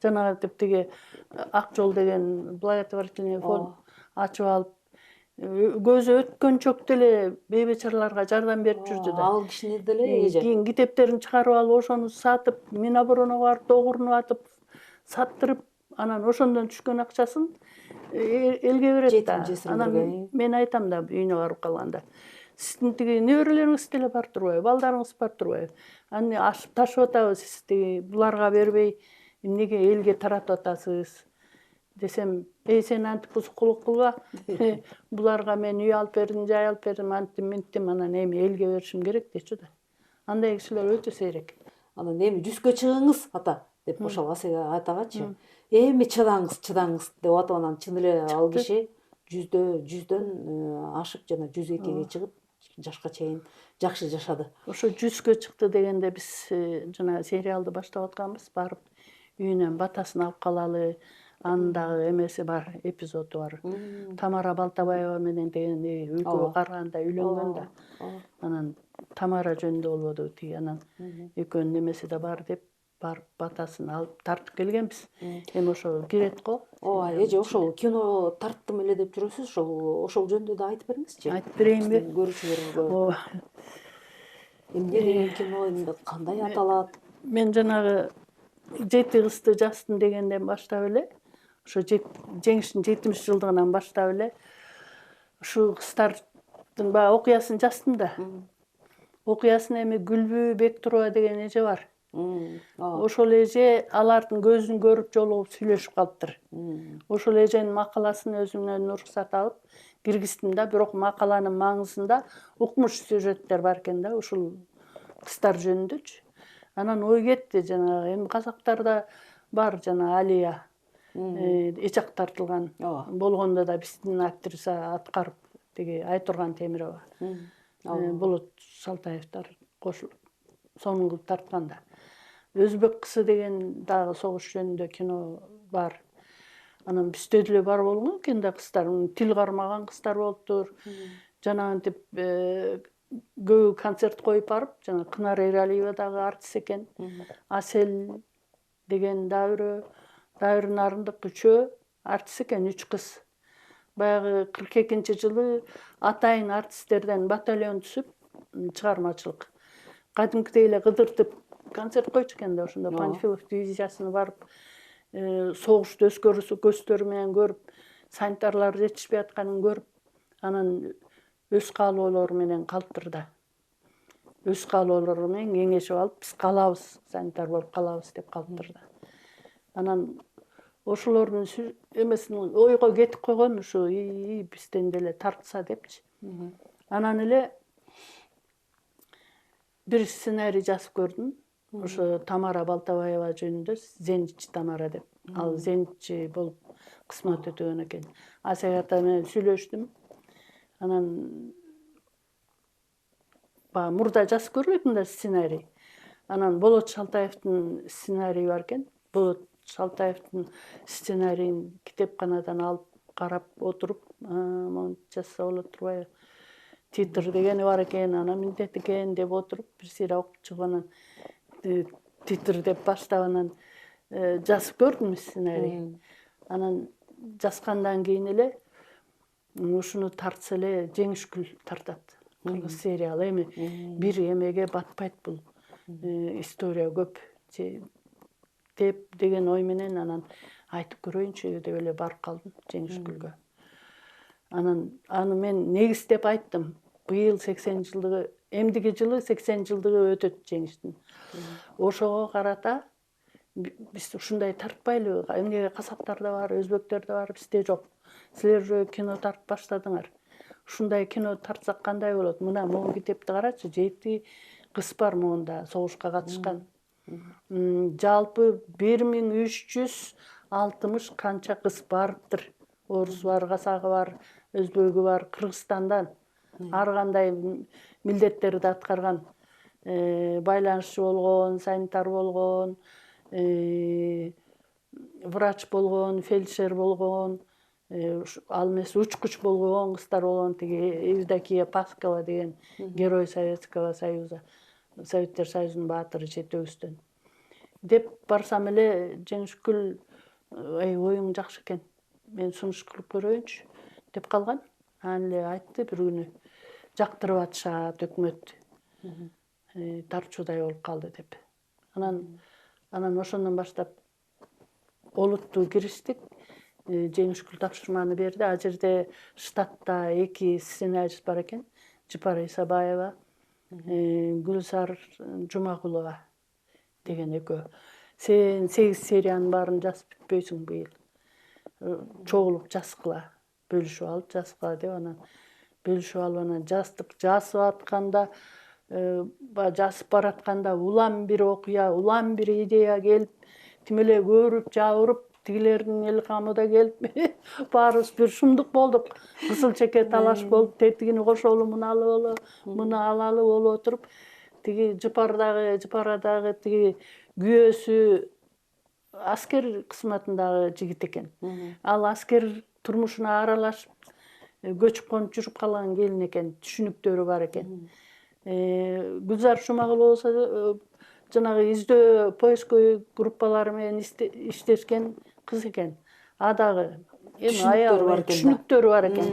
Жанагы тиги Ак жол деген благотворительный фонд ачып алып, көзү өткөнчөк деле бейбечараларга жардам берип жүрдү да. Ал кишини деле эже. Кийин китептерин чыгарып алып, ошону сатып, Минобороного барып догуруну атып, саттырып, анан ошондон түшкөн акчасын элге берет да. Анан мен айтам да үйүнө барып калганда: «Сиздин тиги неберелериңиз деле бар турбайбы? Балдарыңыз бар турбайбы? Аны ашып ташып атабыз, сиз тиги буларга бербей эмнеге элге таратып атасыз?» десем: «Эй, сен антип бузукулук кылба. Буларга мен үй алып бердим, жай алып бердим, анттим, минттим, анан эми элге беришим керек» дечү да. Андай кишилер өтө сейрек. Анан эми 100гө чыгыңыз ата деп ошол Асек атагачы. Эми чыдаңыз деп атып, анан чын эле ал киши 100дөн ашып жана 102-ге чыгып жашка чейин жакшы жашады. Ошо 100гө чыкты дегенде биз жана сериалды баштап атканбыз, барып үйүнөн батасын алып калалы. Анын дагы эмеси бар, эпизоду бар. Тамара Балтабаева менен деген үйгө караганда үйлөнгөн да. Анан Тамара жөнүндө болбоду тиги, анан экөөнүн эмеси да бар деп барып батасын алып тартып келгенбиз. Эми ошо кирет го. Ооба, эже ошол кино тарттым эле деп жүрөсүз, ошол жөнүндө да айтып бериңизчи. Айтып берейинби? Көрүүчүлөрүңүзгө. Ооба. Эмне деген кино, эмне кандай аталат? Мен жанагы Жети кызды жастым дегенден баштап эле, ошо жеңиштин 70-жылдыгынан баштап эле ушу кыздардын баягы окуясын жаздым да. Окуясын эми Гүлбү Бектурова деген эже бар. Ошол эже алардын көзүн көрүп жолугуп сүйлөшүп калыптыр. Ошол эженин макаласын өзүмдөн уруксат алып киргиздим да, бирок макаланын маңызында укмуш сюжеттер бар экен да, ушул кыздар жөнүндөчү. Анан ой кетти, жанагы эми казактарда бар жана Алия эчак тартылган. Болгондо да биздин актриса аткарып, тиги Айтурган Темирова, Болот Салтаевдер кошулуп сонун кылып тарткан да. Өзбек кызы деген дагы согуш жөнүндө кино бар. Анан бизде деле бар болгон экен да кыздар, тил кармаган кыздар болуптур. Жанагынтип көбү концерт коюп барып, жана Кынар Эралиева дагы артист экен. Асел деген дагы бирөө, дагы бир Нарындык үчөө артист экен, 3 кыз. Баягы 42-жылы атайын артисттерден батальон түзүп, чыгармачылык кадимкидей эле кыдыртып концерт койчу экен да, ошондо Панфилов дивизиясына барып, согушту көздөрү менен көрүп, санитарлар жетишпей атканын көрүп, анан өз каалоолору менен калыптыр да. Өз каалоолору менен кеңешип алып, биз калабыз, санитар болуп калабыз деп калыптыр да. Анан ошолордун эмесин ойго кетип койгон, ушу бизден деле тартса депчи. Анан эле бир сценарий жазып көрдүм. Ошо Тамара Балтабаева жөнүндө, Зенитчи Тамара деп. Ал зенитчи болуп кызмат өтөгөн экен. Асек ата менен сүйлөштүм. Анан баягы мурда жазып көрбөйм да сценарий. Анан Болот Шалтаевдин сценарийи бар экен. Болот Шалтаевдин сценарийин китепканадан алып карап отуруп, мону жазса болот турбайбы? Титр дегени бар экен, анан мынтет экен деп отуруп, бир сыйра окуп чыгып анан титр деп баштап анан жазып көрдүм сценарий. Анан жазгандан кийин эле ушуну тартса эле Жеңишгүл тартат. Кыргыз сериалы эми бир эмеге батпайт бул. История көп деп деген ой менен анан айтып көрөйүнчү деп эле барып калдым Жеңишгүлгө. Анан аны мен негиздеп айттым. Быйыл 80-жылдыгы, эмдиги жылы 80-жылдыгы өтөт Жеңиштин. Ошого карата биз ушундай тартпайлыбы? Эмнеге казактарда бар, өзбөктөрдө бар, бизде жок. Силер уже кино тартып баштадыңар. Ушундай кино тартсак кандай болот? Мына могу китепти карачы, 7 кыз бар монда согушка катышкан. Жалпы 1360 канча кыз барыптыр. Орус бар, казагы бар, өзбөгү бар, Кыргызстандан ар кандай милдеттерди аткарган, байланышчы болгон, санитар болгон, врач болгон, фельдшер болгон, ал эмес учкуч болгон кыздар болгон, тиги Евдокия Паскова деген герой Советского Союза, Советтер Союзунун баатыры четөөбүздөн. Деп барсам эле Жеңишгүл оюң жакшы экен. Мен сунуш кылып көрөйүнчү деп калган. Анан эле айтты бир күнү, жактырып атышат өкмөт. Тартчудай болуп калды деп. Анан ошондон баштап олуттуу кириштик. Жеңишгүл тапшырманы берди. Ал жерде штатта 2 сценарист бар экен. Жыпар Исабаева, Гүлзар Жумагулова деген экөө. Сен 8 сериянын баарын жазып бүтпөйсүң быйыл. Чогулуп жазгыла, бөлүшүп алып жазгыла деп анан бөлүшүп алып анан жаздык. Жазып атканда, жазып баратканда улам бир окуя, улам бир идея келип, тим эле көрүп, жабырып, тигилердин илгамы да келип, баарыбыз бир шумдук болдук. Кызыл чеке талаш болуп, тетигини кошолу, муну алалы болуп отуруп, тиги жыпарадагы тиги күйөөсү аскер кызматындагы жигит экен. Ал аскер турмушуна аралашып, көчүп конуп жүрүп калган келин экен, түшүнүктөрү бар экен. Гүлзар Жумагулова болсо жанагы издөө поисковый группалары менен иштешкен кыз экен. А дагы эми аябы бар экен. Түшүнүктөрү бар экен.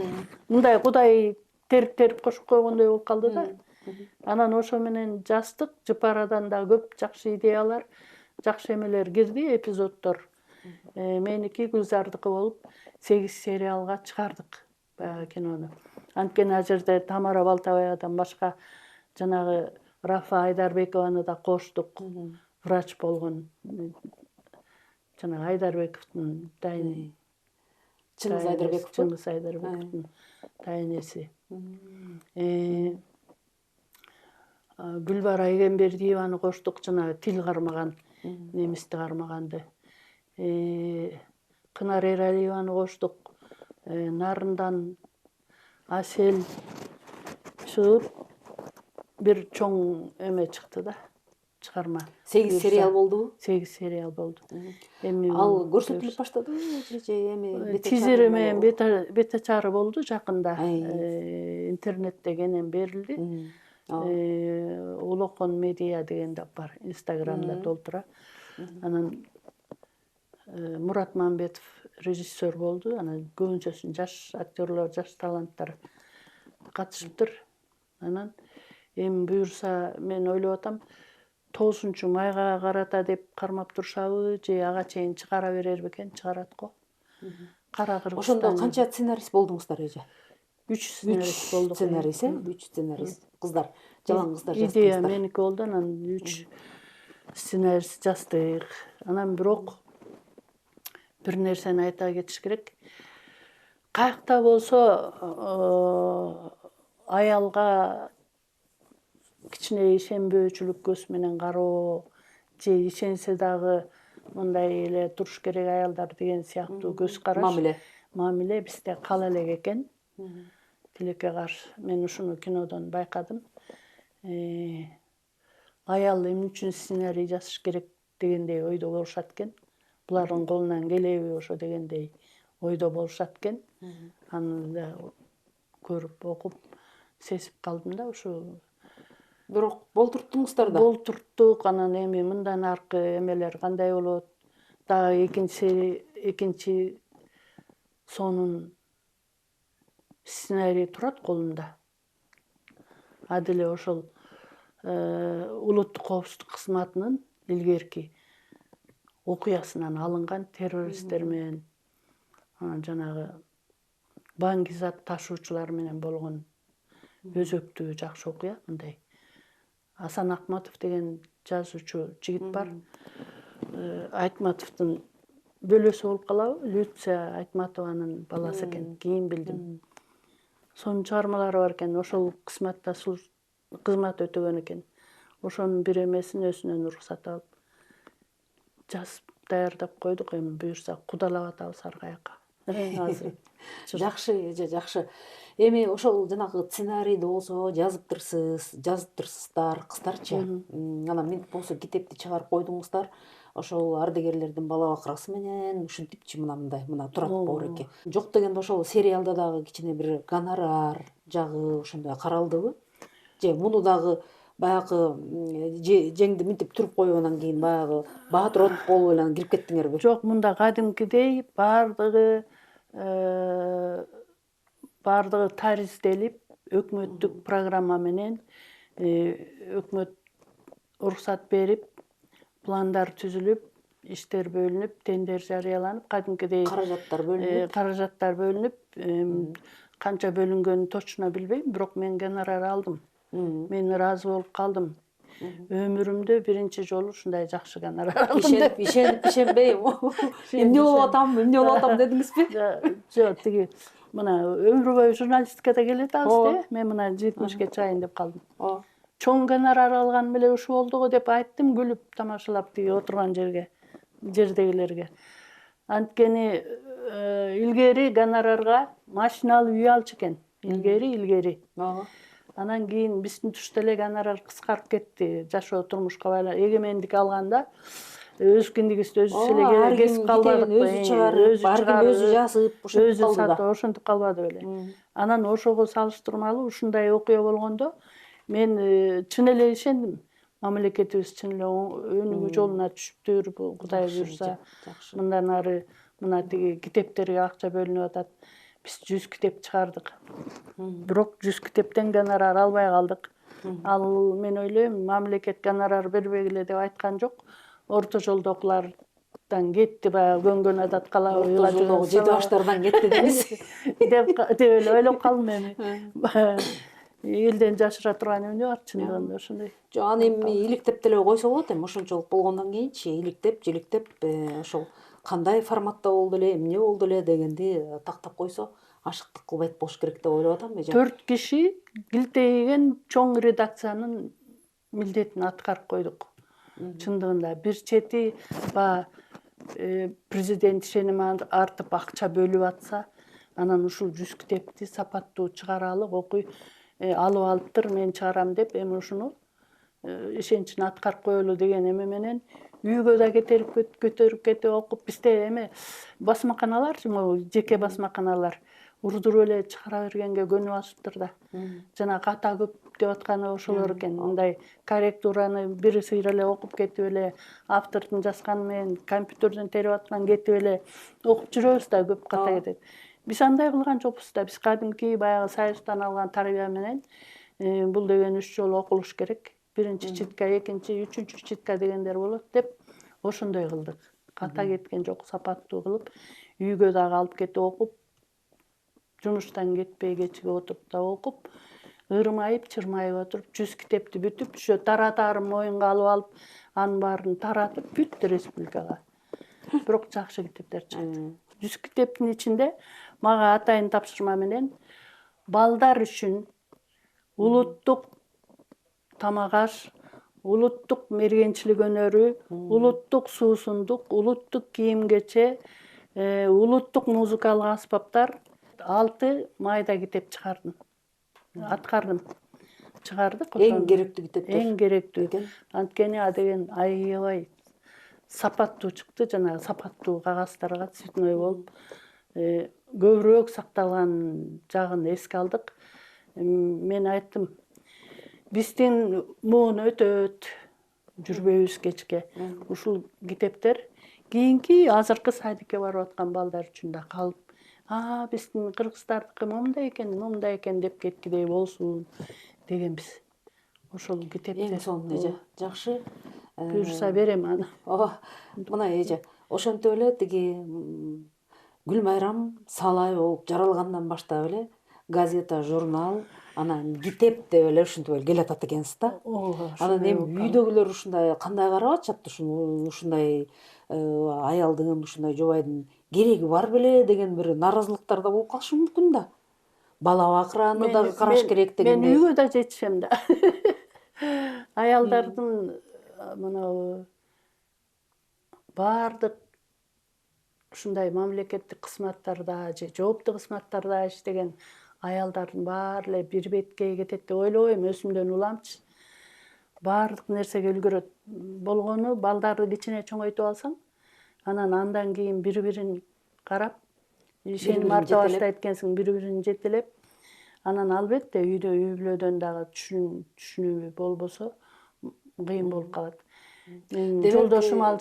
Мындай Кудай терип кошуп койгондой болуп калды да. Анан ошо менен жаздык. Жыпарадан да көп жакшы идеялар, жакшы эмелер кирди, эпизоддор. Меники Гүлзардыкы болуп 8 сериалга чыгардык баягы кинону. Анткени ал жерде Тамара Балтабаевадан башка жанагы Рафа Айдарбекованы да коштук. Врач болгон. Жанагы Айдарбековдун дайын. Чыңгыз Айдарбековдун дайынеси. Гүлбара Айгембердиеваны коштук, жанагы тил кармаган, немисти кармаганды. Кынар Эралиеваны коштук. Нарындан Асел чыгып, бир чоң эме чыкты да. чыгарма. 8 сериал болдубу? 8 сериал болду. Эми Ал көрсөтүлүп баштадыбы же эми тизери менен бета чары болду жакында. Ай. Интернетте кенен берилди. Улокон медиа деген да бар, Инстаграмда толтура. Анан Мурат Мамбетов режиссер болду. Анан көбүнчөсүн жаш актерлор, жаш таланттар катышыптыр. Анан эми буюрса мен ойлоп атам, 9-майга карата деп кармап турушабы же ага чейин чыгара берер бекен? Чыгарат го. Кара Кыргызстан. Ошондо канча сценарист болдуңуздар эже? 3 сценарист болдук. Сценарист, 3 сценарист. Кыздар, жалаң кыздар жазып Идея меники болду, анан 3 сценарист жаздык. Анан бирок бир нерсени айта кетиш керек. Каякта болсо аялга кичине ишенбөөчүлүк көз менен кароо же ишенсе дагы мындай эле туруш керек аялдар деген сыяктуу көз караш, мамиле бизде кала элек экен. Тилекке каршы мен ушуну кинодон байкадым. Аял эмне үчүн сценарий жазыш керек дегендей ойдо болушат экен. Булардын колунан келеби ошо дегендей ойдо болушат экен. Аны да көрүп, окуп, сезип калдым да ушу. Бирок болтурттуңуздар да. Болтурттук, анан эми мындан аркы эмелер кандай болот? Дагы экинчи сонун сценарий турат колунда. Адиле ошол улуттук коопсуздук кызматынын илгерки окуясынан алынган террористтер менен жанагы баңгизат ташуучулар менен болгон өзөктүү жакшы окуя. Мындай Асан Акматов деген жазуучу жигит бар. Айтматовдун бөлөсү болуп калабы? Люция Айтматованын баласы экен, кийин билдим. Сонун чыгармалары бар экен. Ошол кызматта кызмат өтөгөн экен. Ошонун бир эмесин өзүнөн уруксат алып жазып даярдап койдук. Эми буюрса кудалап атабыз ар каяка. Азыр. Жакшы, жакшы. Эми ошол жанагы сценарийди болсо жазыптырсыздар, кыздарчы. Анан мынтип болсо китепти чыгарып койдуңуздар. Ошол ардагерлердин бала бакырасы менен ушинтипчи мына турат боореке. Жок дегенде ошол сериалда дагы кичине бир гонорар жагы ошондой каралдыбы? Же муну дагы баягы жеңди мынтип туруп коюп анан кийин баягы баатыр от болуп эле кирип кеттиңерби? Жок, мында кадимкидей баардыгы таризделип, өкмөттүк программа менен өкмөт уруксат берип, пландар түзүлүп, иштер бөлүнүп, тендер жарыяланып, кадимкидей каражаттар бөлүнүп, канча бөлүнгөнүн точно билбейм, бирок мен гонорар алдым. Мен ыраазы болуп калдым. Өмүрүмдө биринчи жолу ушундай жакшы гонорар алдым деп. Ишенбейм. Эмне болуп атам дедиңизби? Жок, тиги мына өмүр бою журналистикада келе атабыз, мен мына 70-ке чыгайын деп калдым. Чоң гонорар алган эле ушу болду го деп айттым, күлүп тамашалап тиги отурган жердегилерге. Анткени илгери гонорарга машиналуу үй алчу экен. Илгери. Анан кийин биздин тушта эле гонорар кыскарып кетти. Жашоо турмушка байланып эгемендик алганда өз киндигибизди өзүбүз эле кесип калбадыкпы? Өзү чыгарып, өзү жазып, ошентип калбады беле. Анан ошого салыштырмалуу ушундай окуя болгондо мен чын эле ишендим. Мамлекетибиз чын эле өнүгүү жолуна түшүптүр, Кудай буюрса. Мындан ары мына тиги китептерге акча бөлүнүп атат. Биз 100 китеп чыгардык. Бирок 100 китептен гонорар албай калдык. Ал мен ойлойм, мамлекет гонорар бербегиле деп айткан жок. Орто жолдогулардан кетти, баягы көнгөн адат калабы, орто жолдогу 7 баштардан кетти дейбиз. деп эле ойлоп калдым эми. Элден жашыра турган эмне бар чындыгында ошондой. Жок, аны эми иликтеп деле койсо болот эми ошончолук болгондон кийинчи иликтеп, жиликтеп ошол кандай форматта болду эле, эмне болду эле дегенди тактап койсо ашыктык кылбайт болуш керек деп ойлоп атам. 4 киши килтейген чоң редакциянын милдетин аткарып койдук. Чындыгында бир чети президент ишеним артып акча бөлүп атса, анан ушул 100 китепти сапаттуу чыгаралы, окуй алып алыптыр, мен чыгарам деп эми ушуну ишеничин аткарып коелу деген эме менен үйгө да көтөрүп кетип окуп, бизде эме басмаканалар, могу жеке басмаканалар урдуруп эле чыгара бергенге көнүп алышыптыр да. Жана ката көп деп атканы ошолор экен. Мындай корректураны бир сыйра эле окуп кетип эле, автордун жазганы менен компьютерден терип аткан кетип эле окуп жүрөбүз да, көп ката кетет. Биз андай кылган жокпуз да. Биз кадимки баягы Союздан алган тарбия менен бул деген 3 жолу окулуш керек. Биринчи читка, экинчи, үчүнчү читка дегендер болот деп ошондой кылдык. Ката кеткен жок, сапаттуу кылып, үйгө дагы алып кетип окуп, жумуштан кетпей кечиге отуруп да окуп, ырмайып, чырмайып отуруп, 100 китепти бүтүп, ошо таратаарын моюнга алып алып, анын баарын таратып бүттү республикага. Бирок жакшы китептер чыкты. 100 китептин ичинде мага атайын тапшырма менен балдар үчүн улуттук тамак аш, улуттук мергенчилик өнөрү, улуттук суусундук, улуттук кийим-кече, улуттук музыкалык аспаптар 6 майда китеп чыгардым. Аткардым. Чыгардык ошону. Эң керектүү китептер. Эң керектүү. Анткени деген аябай сапаттуу чыкты, жана сапаттуу кагаздарга цветной болуп, көбүрөөк сакталган жагын эске алдык. Мен айттым, биздин муун өтөт, жүрбөйбүз кечке. Ушул китептер кийинки азыркы садикке барып аткан балдар үчүн да калып, биздин кыргыздардыкы момундай экен деп кеткидей болсун дегенбиз. Ошол китепти Эң сонун эже. Жакшы. Буюрса берем аны. Мына эже, ошентип эле тиги Гүлмайрам Салай болуп жаралгандан баштап эле газета, журнал, анан китеп деп эле ушинтип эле келатат экенсиз да. Анан эми үйдөгүлөр ушундай кандай карап атышат, ушундай аялдын, ушундай жубайдын кереги бар беле деген бир нааразылыктар да болуп калышы мүмкүн да. Бала бакыраны дагы караш керек дегенде. Мен үйгө да жетишем да. Аялдардын мына баардык ушундай мамлекеттик кызматтарда же жооптуу кызматтарда иштеген аялдардын баары эле бир беткей кетет деп ойлобойм, өзүмдөн уламчы. Баардык нерсеге үлгүрөт болгону балдарды кичине чоңойтуп алсаң, анан андан кийин бири-бирин карап, ишеним арта баштайт экенсиң, бири-бирин жетелеп, анан албетте үйдө үй бүлөдөн дагы түшүнүү болбосо кыйын болуп калат. Жолдошум ал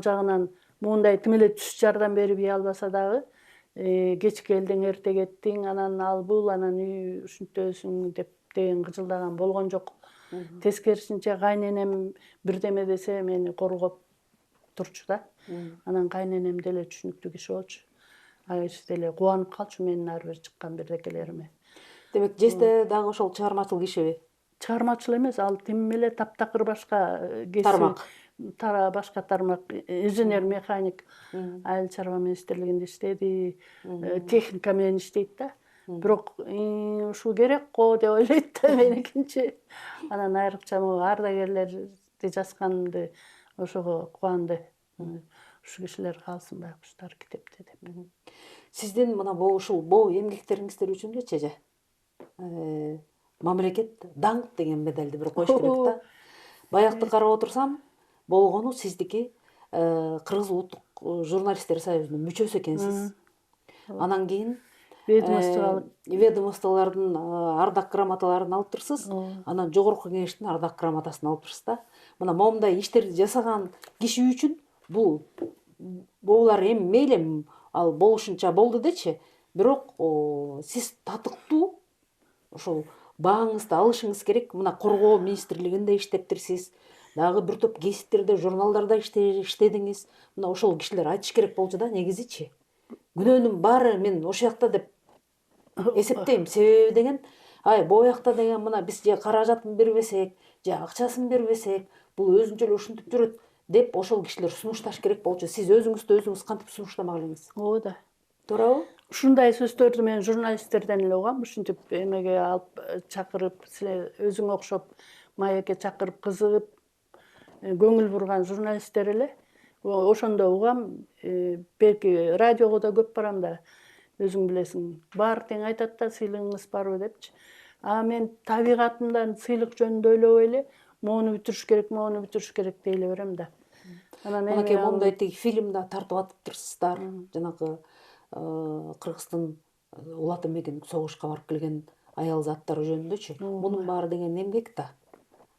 жагынан моундай тим эле түз жардам берип үй албаса дагы, кеч келдиң, эрте кеттиң, анан ал бул, анан үй ушинтесиң деген кыжылдаган болгон жок. Тескерисинче кайненем бирдеме десе мени коргоп турчу да. Анан кайненем деле түшүнүктүү киши болчу. Ачы деле кубанып калчу менин ар бир чыккан бирдекелериме. Демек, жесте дагы ошол чыгармачыл кишиби? Чыгармачыл эмес, ал тим эле таптакыр башка Тармак. Башка тармак, инженер механик, айыл чарба министрлигинде иштеди, техника менен иштейт да. Бирок ушул керек го деп ойлойт да меникинчи. Анан айрыкча ардагерлерди жазганымды ошого кубанды. Ушу кишилер калсын байкуштар китепте деп. Сиздин мына ушул боо эмгектериңиздер үчүнчү эже мамлекет даңк деген медалди бир коюш керек да. Баягты карап отурсам, болгону сиздики Кыргыз улуттук журналисттер союзунун мүчөсү экенсиз. Анан кийин ведомстволордун ардак грамоталарын алыптырсыз, анан жогорку кеңештин ардак грамотасын алыптырсыз да. Мына момундай иштерди жасаган киши үчүн булар эми мейли ал болушунча болду дечи, бирок сиз татыктуу ошол бааңызды алышыңыз керек. Мына коргоо министрлигинде иштептирсиз, дагы бир топ гезиттерде, журналдарда иштедиңиз. Мына ошол кишилер айтыш керек болчу да, негизичи. Күнөөнүн баары мен ошол жакта деп эсептейм. Себеби деген, бул жакта деген мына биз же каражатын бербесек, же акчасын бербесек, бул өзүнчө эле ушинтип жүрөт деп ошол кишилер сунушташ керек болчу. Сиз өзүңүз кантип сунуштамак элеңиз? Ооба. Туурабы? Ушундай сөздөрдү мен журналисттерден эле угам, ушинтип эмеге алып чакырып, силер өзүңө окшоп маекке чакырып, кызыгып, көңүл бурган журналисттер эле. Ошондо угам, белки радиого да көп барам да, өзүң билесиң. Баары тең айтат да, сыйлыгыңыз барбы депчи. А мен табигатымдан сыйлык жөнүндө ойлобой эле моуну бүтүрүш керек дей эле берем да. Анан Мынакей эми моундай тиги фильмде тартып атыптырсыздар. Жанагы Кыргыздын улат эмгегиндик согушка барып келген аял заттары жөнүндөчү. Мунун баары деген эмгек да.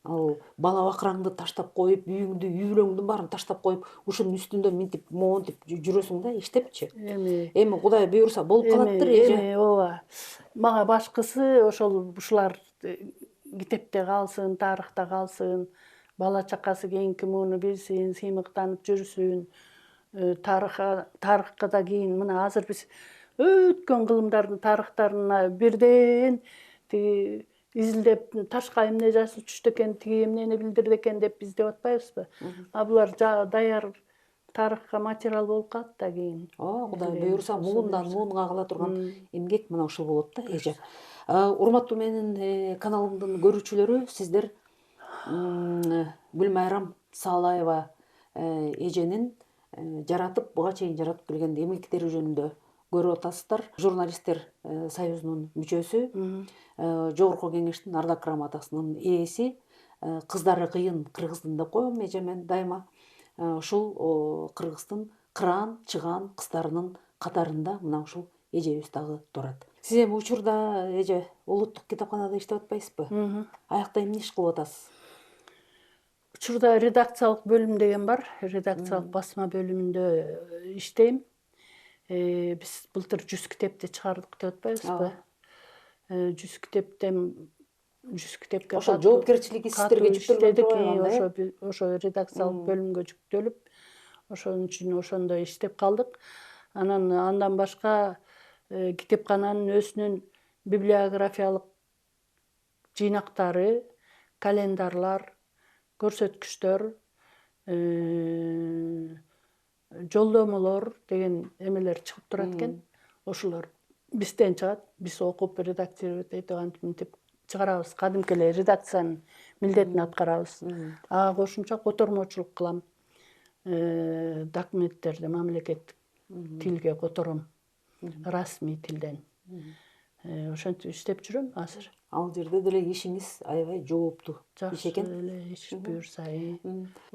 Ал бала бакыраңды таштап коюп, үйүңдү, үй бүлөңдүн баарын таштап коюп, ушунун үстүндө минтип, монтип жүрөсүң да, иштепчи. Эми Кудай буйруса болуп калаттыр, эже. эми ооба. Мага башкысы ушулар китепте калсын, тарыхта калсын, бала чакасы кийинки муну билсин, сыймыктанып жүрсүн. Тарыхка да кийин мына азыр биз өткөн кылымдардын тарыхтарына бирден тиги изилдеп ташка эмне жазылып түштү экен, тиги эмнени билдирди экен деп издеп атпайбызбы? А булар даяр тарыхка материал болуп калат да кийин. Ооба, Кудай буйруса муундан муунга кала турган эмгек мына ушул болот да, эже. Урматтуу менин каналымдын көрүүчүлөрү, сиздер Гүлмайрам Саалаева эженин жаратып, буга чейин жаратып келген эмгектери жөнүндө көрүп атасыздар. Журналисттер союзунун мүчөсү, Жогорку Кеңештин Ардак грамотасынын ээси, кыздары кыйын Кыргыздын деп коем эже мен дайыма. Ушул Кыргыздын кыраан чыгаан кыздарынын катарында мына ушул эжебиз дагы турат. Сиз эми учурда эже улуттук китапканада иштеп атпайсызбы? Аякта эмне иш кылып атасыз? Учурда редакциялык бөлүм деген бар. Редакциялык басма бөлүмүндө иштейм. Биз былтыр 100 китепти чыгардык деп атпайбызбы? 100 китепке Ошол жоопкерчилиги сиздерге жүктөлгөн турган ошо редакциялык бөлүмгө жүктөлүп, ошон үчүн ошондо иштеп калдык. Андан башка китепкананын өзүнүн библиографиялык жыйнактары, календарлар, көрсөткүчтөр, жолдомолор деген эмелер чыгып турат экен. Ошолор бизден чыгат. Биз окуп, редактировать этип антип чыгарабыз. Кадимки эле редакциянын милдетин аткарабыз. Ага кошумча котормочулук кылам. Документтерди мамлекеттик тилге котором. Расмий тилден. Ошентип иштеп жүрөм азыр. Ал жерде деле ишиңиз аябай жооптуу иш экен. Жакшы эле иш буюрса.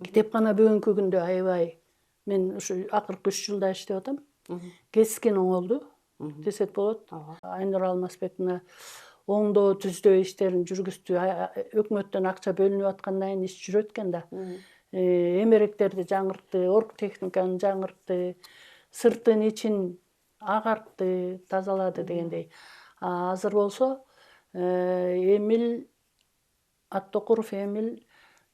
Китепкана бүгүнкү күндө аябай. Мен ушу акыркы 3 жылда иштеп атам. Кескин оңолду десек болот. Айнур Алмазбек мына оңдоо, түздөө иштерин жүргүздү. Өкмөттөн акча бөлүнүп аткандан кийин иш жүрөт экен да. Эмеректерди жаңыртты, оргтехниканы жаңыртты, сыртын ичин агартты, тазалады дегендей. Азыр болсо Аттокуров Эмил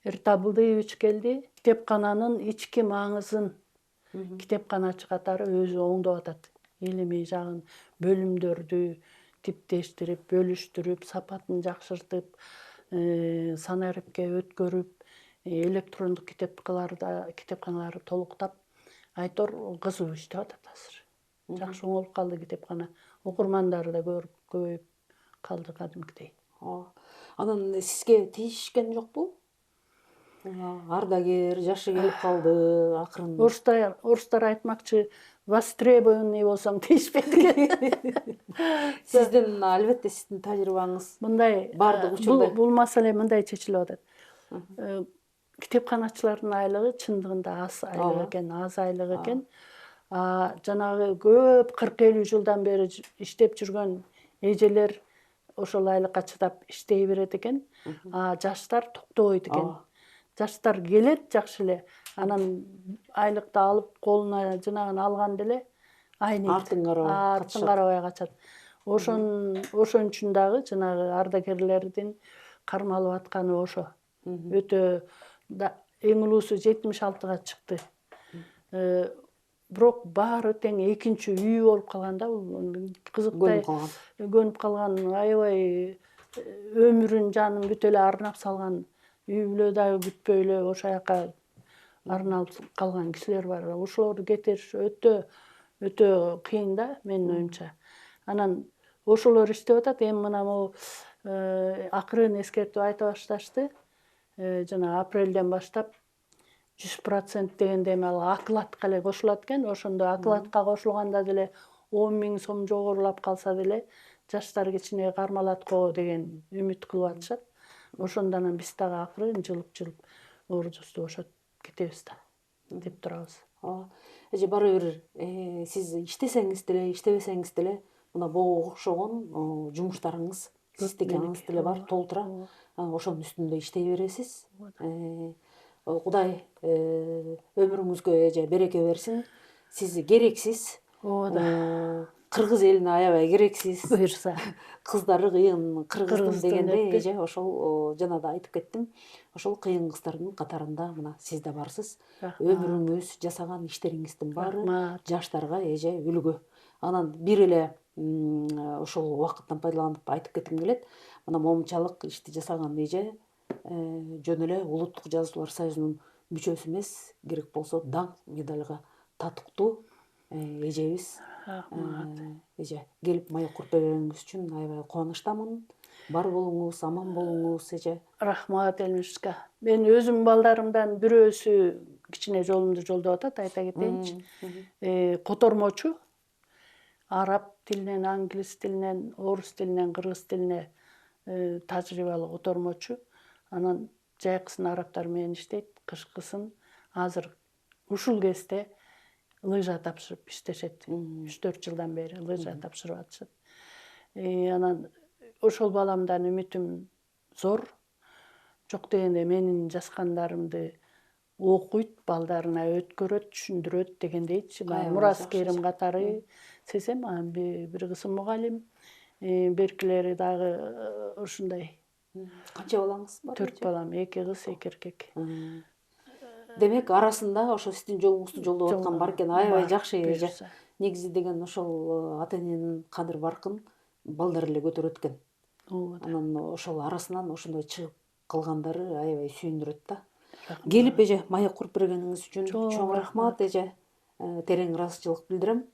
Эртабылдыевич келди. Китепкананын ички маңызын китепканачы катары өзү оңдоп атат. Илимий жагын, бөлүмдөрдү типтештирип, бөлүштүрүп, сапатын жакшыртып, санариптке өткөрүп, электрондук китепканаларды толуктап, айтор кызуу иштеп атат азыр. Жакшы оңолуп калды китепкана. Окурмандары да көбөйүп калды кадимкидей. Анан сизге тийишкен жокпу? Ардагер жашы келип калды, акырын. Орустар айтмакчы, востребованный болсоң тийишпейт экен. Сиздин албетте сиздин тажрыйбаңыз мындай бардык учурда. Бул маселе мындай чечилип атат. Китепканачылардын айлыгы чындыгында аз айлык экен. Жанагы көп 40-50 жылдан бери иштеп жүргөн эжелер ошол айлыкка чыдап иштей берет экен. Жаштар токтобойт экен. Жаштар келет жакшы эле, анан айлыкты алып колуна жынагын алганда эле айнейт. Артын карабай качат. Ошон үчүн дагы жанагы ардагерлердин кармалып атканы ошо. Өтө эң улуусу 76-га чыкты. Бирок баары тең экинчи үй болуп калган да, кызыктай көнүп калган, аябай өмүрүн, жанын бүт эле арнап салган, үй бүлө дагы күтпөй эле ошол жака арналып калган кишилер бар. Ошолорду кетириш өтө кыйын да менин оюмча. Анан ошолор иштеп атат. Эми мына могу акырын эскертип айта башташты. Жана апрелден баштап 100% дегенде эми ал акылатка эле кошулат экен. Ошондо акылатка кошулганда деле 10 000 сом жогорулап калса деле жаштар кичине кармалат деген үмүт кылып атышат. Ошондон анан биз дагы акырын жылып ордубузду бошотуп кетебиз да деп турабыз. Ооба. Эже баары бир сиз иштесеңиз деле, иштебесеңиз деле мына буга окшогон жумуштарыңыз, системаңыз деле бар, толтура. Ошонун үстүндө иштей бересиз. Кудай өмүрүңүзгө эже береке берсин. Сиз керексиз. Ооба. Кыргыз элине аябай керексиз. Буюрса. Кыздары кыйын кыргыздын Кыргыздын дегенде эпи. эже ошол жана да айтып кеттим. Ошол кыйын кыздардын катарында мына сиз да барсыз. Өмүрүңүз, жасаган иштериңиздин баары Рахмат. жаштарга эже үлгү. Анан бир эле ошол убакыттан пайдаланып айтып кетким келет. Мына момунчалык ишти жасаган эже жөн эле Улуттук Жазуучулар союзунун мүчөсү эмес, керек болсо даңк медалга татыктуу эжебиз. Эже келип маек куруп бергениңиз үчүн аябай кубанычтамын. Бар болуңуз, аман болуңуз эже. Рахмат Элмишка. Мен өзүм балдарымдан бирөөсү кичине жолумду жолдоп атат, айта кетейинчи. Котормочу. Араб тилинен, англис тилинен, орус тилинен, кыргыз тилине тажрыйбалуу котормочу. Анан жайкысын арабтар менен иштейт, кышкысын азыр ушул кезде лыжа тапшырып иштешет. 3-4 жылдан бери лыжа тапшырып атышат. Анан ошол баламдан үмүтүм зор. Жок дегенде менин жазгандарымды окуйт, балдарына өткөрөт, түшүндүрөт дегендейчи. Мурас Керим катары сезем, анан бир кызым мугалим, беркилери дагы ушундай. Канча балаңыз бар? 4 балам, 2 кыз, 2 эркек. Демек, арасында ошо сиздин жолуңузду жолдоп аткан бар экен, аябай жакшы эже. Негизи деген ошол ата эненин кадыр баркын балдар эле көтөрөт экен. Анан ошол арасынан ошондой чыгып калгандары аябай сүйүндүрөт да. Келип эже маек куруп бергениңиз үчүн чоң рахмат эже. Терең ыраазычылык билдирем.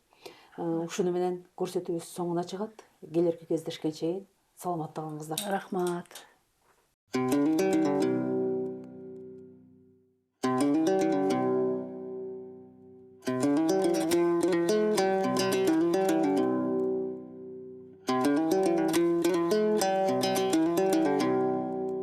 Ушуну менен көрсөтүүбүз соңуна чыгат. Келерки кездешкенче саламатта калыңыздар. Рахмат.